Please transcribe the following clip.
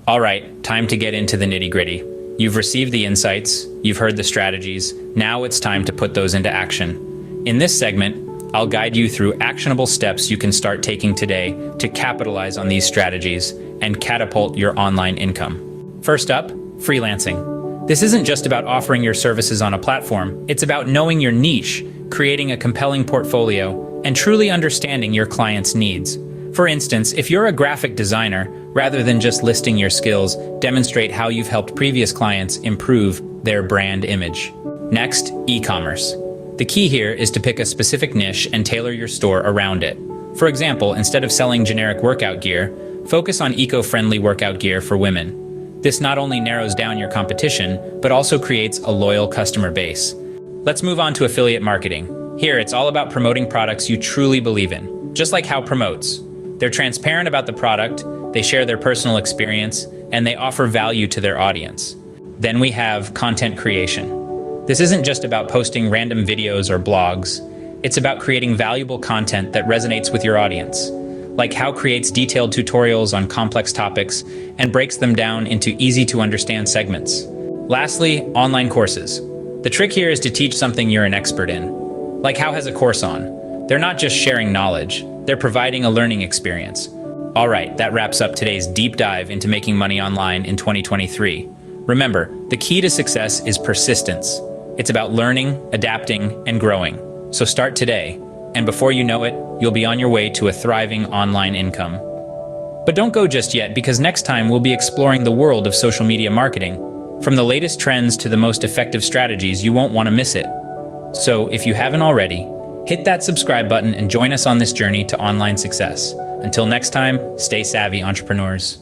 All right, time to get into the nitty-gritty. You've received the insights, you've heard the strategies, now it's time to put those into action. In this segment, I'll guide you through actionable steps you can start taking today to capitalize on these strategies and catapult your online income. First up, freelancing. This isn't just about offering your services on a platform, it's about knowing your niche, creating a compelling portfolio, and truly understanding your clients' needs. For instance, if you're a graphic designer, rather than just listing your skills, demonstrate how you've helped previous clients improve their brand image. Next, e-commerce. The key here is to pick a specific niche and tailor your store around it. For example, instead of selling generic workout gear, focus on eco-friendly workout gear for women. This not only narrows down your competition, but also creates a loyal customer base. Let's move on to affiliate marketing. Here, it's all about promoting products you truly believe in, just like How Promotes. They're transparent about the product, they share their personal experience, and they offer value to their audience. Then we have content creation. This isn't just about posting random videos or blogs. It's about creating valuable content that resonates with your audience. Like How creates detailed tutorials on complex topics and breaks them down into easy-to-understand segments. Lastly, online courses. The trick here is to teach something you're an expert in. Like How has a course on. They're not just sharing knowledge, they're providing a learning experience. All right, that wraps up today's deep dive into making money online in 2023. Remember, the key to success is persistence. It's about learning, adapting, and growing. So start today, and before you know it, you'll be on your way to a thriving online income. But don't go just yet, because next time we'll be exploring the world of social media marketing. From the latest trends to the most effective strategies, you won't want to miss it. So if you haven't already, hit that subscribe button and join us on this journey to online success. Until next time, stay savvy, entrepreneurs.